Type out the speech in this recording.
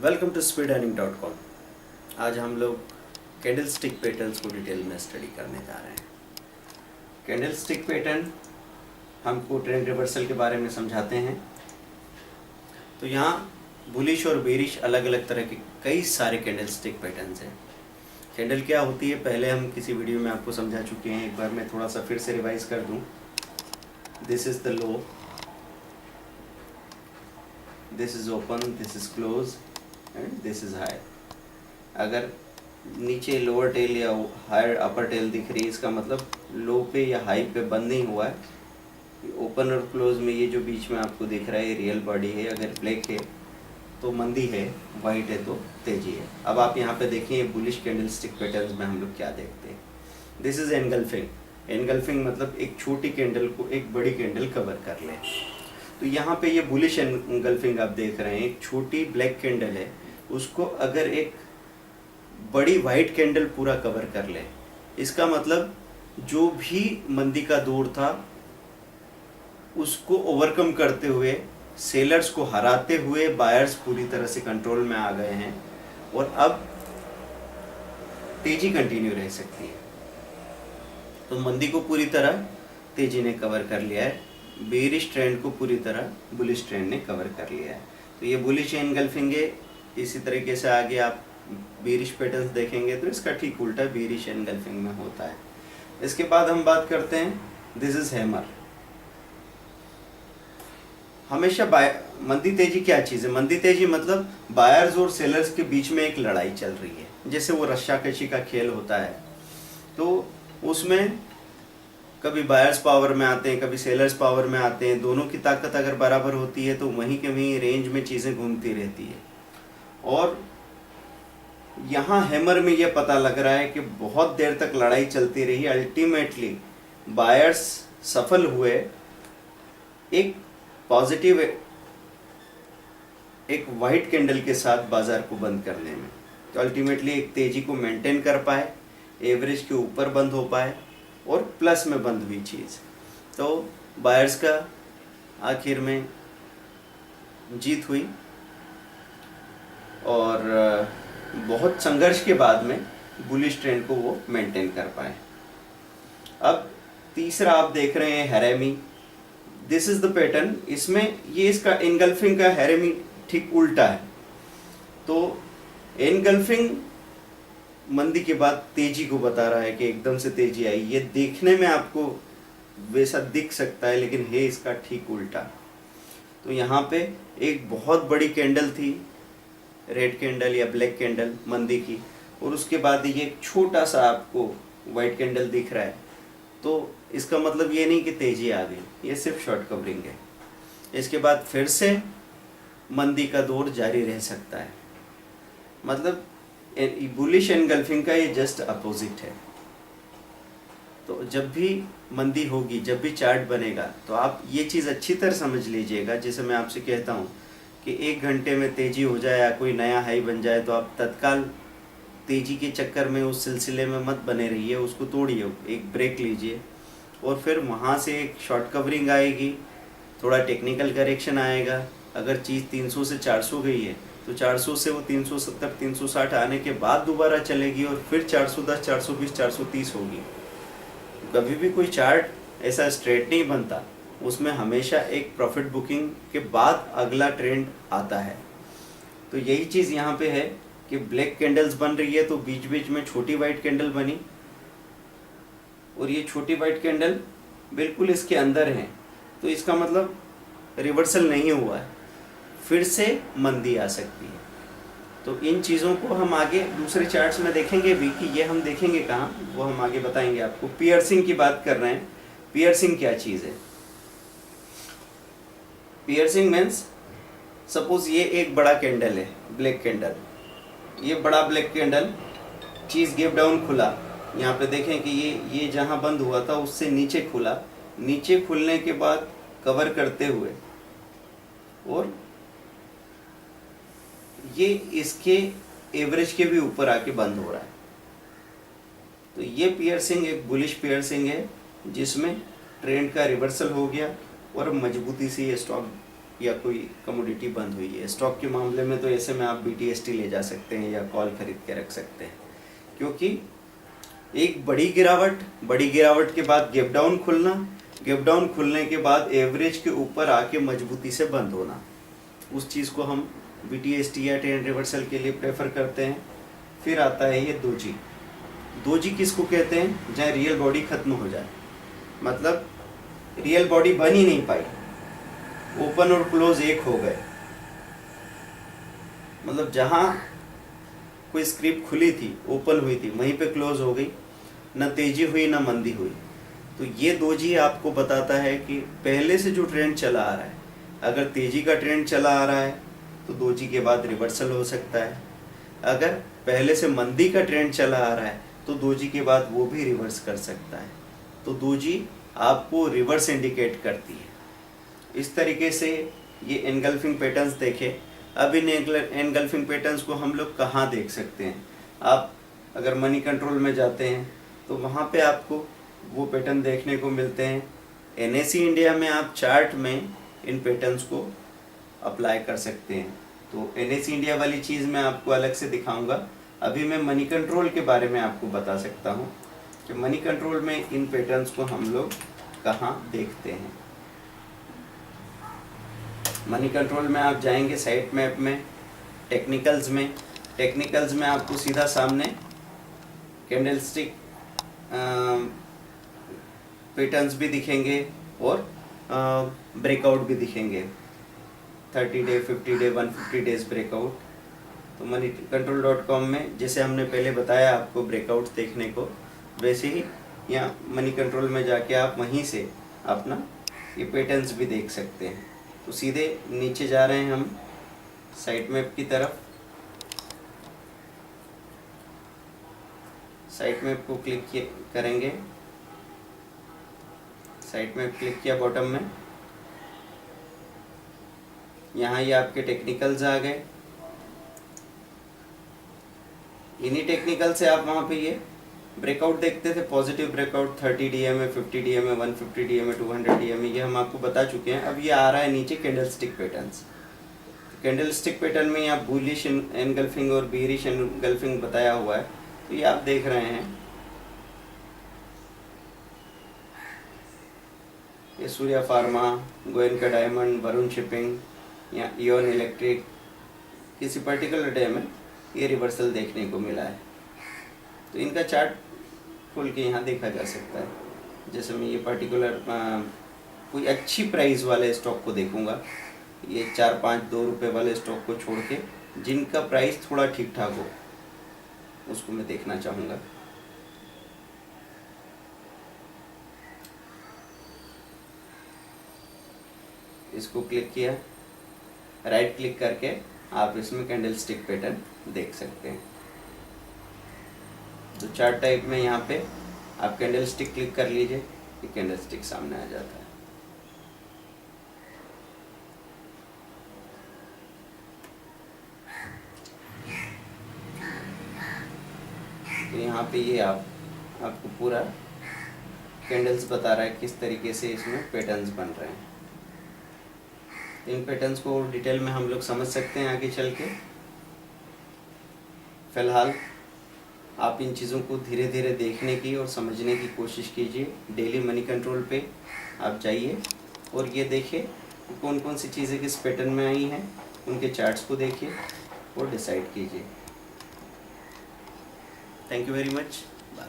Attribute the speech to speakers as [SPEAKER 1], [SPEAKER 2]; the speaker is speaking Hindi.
[SPEAKER 1] Welcome to speedearning.com। आज हम लोग कैंडल स्टिक पैटर्न्स को डिटेल में स्टडी करने जा रहे हैं। कैंडल स्टिक पैटर्न हमको ट्रेंड रिवर्सल के बारे में समझाते हैं। तो यहाँ बुलिश और बेरिश अलग अलग तरह के कई सारे कैंडल स्टिक पैटर्न्स हैं। कैंडल क्या होती है पहले हम किसी वीडियो में आपको समझा चुके हैं, एक बार मैं थोड़ा सा फिर से रिवाइज कर दूँ। This is the low, this is open, this is close and this is high. अगर नीचे लोअर टेल या हायर अपर टेल दिख रही है, इसका मतलब लो पे या हाई पे बंद नहीं हुआ है। ओपन और क्लोज में ये जो बीच में आपको दिख रहा है ये रियल बॉडी है। अगर ब्लैक है तो मंदी है, वाइट है तो तेजी है। अब आप यहाँ पे देखें बुलिश कैंडल स्टिक पैटर्न्स में हम लोग क्या देखते हैं। This is engulfing. एनगल्फिंग मतलब एक छोटी कैंडल को एक बड़ी कैंडल कवर कर ले। तो यहाँ पे ये बुलिश एनगल्फिंग आप देख रहे हैं, एक छोटी ब्लैक कैंडल है, उसको अगर एक बड़ी वाइट कैंडल पूरा कवर कर ले, इसका मतलब जो भी मंदी का दौर था उसको ओवरकम करते हुए, सेलर्स को हराते हुए बायर्स पूरी तरह से कंट्रोल में आ गए हैं और अब तेजी कंटिन्यू रह सकती है। तो मंदी को पूरी तरह तेजी ने कवर कर लिया है, बेरिश ट्रेंड को पूरी तरह बुलिश ट्रेंड ने कवर कर लिया है। तो ये बुलिश एनगल्फिंग है। इसी तरीके से आगे आप बेरिश पैटर्न्स देखेंगे तो इसका ठीक उल्टा बेरिश एनगल्फिंग में होता है। इसके बाद हम बात करते हैं दिस इज हैमर। हमेशा मंदी तेजी क्या चीज़ है? मंदी तेजी मतलब बायर्स और सेलर्स के बीच में एक लड़ाई चल रही है, जैसे वो रस्साकशी का खेल होता है। तो उसमें कभी बायर्स पावर में आते हैं, कभी सेलर्स पावर में आते हैं। दोनों की ताकत अगर बराबर होती है तो वहीं के वहीं रेंज में चीज़ें घूमती रहती है। और यहाँ हैमर में ये पता लग रहा है कि बहुत देर तक लड़ाई चलती रही, अल्टीमेटली बायर्स सफल हुए एक पॉजिटिव, एक वाइट कैंडल के साथ बाजार को बंद करने में। तो अल्टीमेटली एक तेजी को मेंटेन कर पाए, एवरेज के ऊपर बंद हो पाए और प्लस में बंद हुई चीज़। तो बायर्स का आखिर में जीत हुई और बहुत संघर्ष के बाद में बुलिश ट्रेंड को वो मेंटेन कर पाए। अब तीसरा आप देख रहे हैं हैरेमी। This is the pattern. इसमें ये इसका एनगल्फिंग का हैरेमी ठीक उल्टा है। तो एनगल्फिंग मंदी के बाद तेजी को बता रहा है कि एकदम से तेजी आई। ये देखने में आपको वैसा दिख सकता है लेकिन है इसका ठीक उल्टा। तो यहाँ पे एक बहुत बड़ी कैंडल थी, रेड कैंडल या ब्लैक कैंडल मंदी की, और उसके बाद ये एक छोटा सा आपको वाइट कैंडल दिख रहा है। तो इसका मतलब ये नहीं कि तेजी आ गई, ये सिर्फ शॉर्ट कवरिंग है। इसके बाद फिर से मंदी का दौर जारी रह सकता है। मतलब बुलिश एनगल्फिंग का ये जस्ट अपोजिट है। तो जब भी मंदी होगी, जब भी चार्ट बनेगा, तो आप ये चीज़ अच्छी तरह समझ लीजिएगा। जैसे मैं आपसे कहता हूँ कि 1 घंटे में तेजी हो जाए या कोई नया हाई बन जाए तो आप तत्काल तेजी के चक्कर में उस सिलसिले में मत बने रहिए, उसको तोड़िए, एक ब्रेक लीजिए और फिर वहाँ से एक शॉर्ट कवरिंग आएगी, थोड़ा टेक्निकल करेक्शन आएगा। अगर चीज़ 300 से 400 गई है तो 400 से वो 370 360 आने के बाद दोबारा चलेगी और फिर 410 420 430 होगी। कभी भी कोई चार्ट ऐसा स्ट्रेट नहीं बनता, उसमें हमेशा एक प्रॉफिट बुकिंग के बाद अगला ट्रेंड आता है। तो यही चीज़ यहाँ पे है कि ब्लैक कैंडल्स बन रही है तो बीच बीच में छोटी वाइट कैंडल बनी और ये छोटी वाइट कैंडल बिल्कुल इसके अंदर है। तो इसका मतलब रिवर्सल नहीं हुआ है, फिर से मंदी आ सकती है। तो इन चीज़ों को हम आगे दूसरे चार्ट्स में देखेंगे भी कि ये हम देखेंगे कहाँ, वो हम आगे बताएंगे आपको। पियर्सिंग की बात कर रहे हैं। पियर्सिंग क्या चीज़ है? पियर्सिंग मीन्स सपोज ये एक बड़ा कैंडल है, ब्लैक कैंडल, ये बड़ा ब्लैक कैंडल, चीज़ गैप डाउन खुला। यहाँ पे देखें कि ये जहाँ बंद हुआ था उससे नीचे खुला, नीचे खुलने के बाद कवर करते हुए और ये इसके एवरेज के भी ऊपर आके बंद हो रहा है। तो ये पियर्सिंग एक बुलिश पियर्सिंग है जिसमें ट्रेंड का रिवर्सल हो गया और मजबूती से ये स्टॉक या कोई कमोडिटी बंद हुई है। स्टॉक के मामले में तो ऐसे में आप BTST ले जा सकते हैं या कॉल खरीद के रख सकते हैं, क्योंकि एक बड़ी गिरावट के बाद गैप डाउन खुलना, गैप डाउन खुलने के बाद एवरेज के ऊपर आके मजबूती से बंद होना, उस चीज़ को हम BTST या ट्रेंड रिवर्सल के लिए प्रेफर करते हैं। फिर आता है ये दोजी। दोजी किसको कहते हैं? जहाँ रियल बॉडी खत्म हो जाए, मतलब रियल बॉडी बन ही नहीं पाई, ओपन और क्लोज एक हो गए, मतलब जहाँ कोई स्क्रिप्ट खुली थी, ओपन हुई थी, वहीं पे क्लोज हो गई, न तेजी हुई न मंदी हुई। तो ये दोजी आपको बताता है कि पहले से जो ट्रेंड चला आ रहा है, अगर तेजी का ट्रेंड चला आ रहा है तो दोजी के बाद रिवर्सल हो सकता है, अगर पहले से मंदी का ट्रेंड चला आ रहा है तो दोजी के बाद वो भी रिवर्स कर सकता है। तो दोजी आपको रिवर्स इंडिकेट करती है। इस तरीके से ये एनगल्फिंग पैटर्न्स देखे। अब इन एनगल्फिंग पैटर्न्स को हम लोग कहाँ देख सकते हैं? आप अगर मनी कंट्रोल में जाते हैं तो वहाँ पे आपको वो पैटर्न देखने को मिलते हैं। NSE इंडिया में आप चार्ट में इन पैटर्न्स को अप्लाई कर सकते हैं। तो NSE इंडिया वाली चीज़ मैं आपको अलग से दिखाऊंगा। अभी मैं मनी कंट्रोल के बारे में आपको बता सकता हूँ कि मनी कंट्रोल में इन पैटर्न्स को हम लोग कहाँ देखते हैं। मनी कंट्रोल में आप जाएंगे साइट मैप में, टेक्निकल्स में आपको सीधा सामने कैंडलस्टिक पैटर्न्स भी दिखेंगे और ब्रेकआउट भी दिखेंगे, 30 डे, 50 डे, 150 डेज ब्रेकआउट। तो moneycontrol.com में जैसे हमने पहले बताया आपको ब्रेकआउट देखने को, वैसे ही यहाँ मनी कंट्रोल में जाके आप वहीं से अपना ये पैटर्न्स भी देख सकते हैं। तो सीधे नीचे जा रहे हैं हम साइट मैप की तरफ। साइट मैप को क्लिक करेंगे, साइट मैप क्लिक किया बॉटम में, यहाँ ये आपके टेक्निकल्स आ गए। इन्हीं टेक्निकल से आप वहाँ पे ये ब्रेकआउट देखते थे, positive breakout 30 DMA, 50 DMA, 150 DMA, 200 DMA, ये हम आपको बता चुके हैं। अब ये आ रहा है नीचे कैंडलस्टिक पैटर्न्स। कैंडलस्टिक पैटर्न में यहाँ बुलिश एनगल्फिंग और बेरिश एनगल्फिंग बताया हुआ है, तो ये आप देख रहे हैं। ये Surya pharma, Goenka diamond, Varun shipping या इओन इलेक्ट्रिक, किसी पर्टिकुलर डे में ये रिवर्सल देखने को मिला है। तो इनका चार्ट खोल के यहाँ देखा जा सकता है। जैसे मैं ये पर्टिकुलर कोई अच्छी प्राइस वाले स्टॉक को देखूँगा, ये 4-5, 2 रुपये वाले स्टॉक को छोड़ के जिनका प्राइस थोड़ा ठीक ठाक हो उसको मैं देखना चाहूँगा। इसको क्लिक किया, राइट क्लिक करके आप इसमें कैंडलस्टिक पैटर्न देख सकते हैं। तो चार्ट टाइप में यहाँ पे आप कैंडलस्टिक क्लिक कर लीजिए, ये कैंडलस्टिक सामने आ जाता है। तो यहाँ पे ये आपको पूरा कैंडल्स बता रहा है किस तरीके से इसमें पैटर्न्स बन रहे हैं। इन पैटर्न्स को डिटेल में हम लोग समझ सकते हैं आगे चल के। फिलहाल आप इन चीज़ों को धीरे धीरे देखने की और समझने की कोशिश कीजिए। डेली मनी कंट्रोल पे आप जाइए और ये देखिए कौन कौन सी चीज़ें किस पैटर्न में आई हैं, उनके चार्ट्स को देखिए और डिसाइड कीजिए। Thank you very much, bye.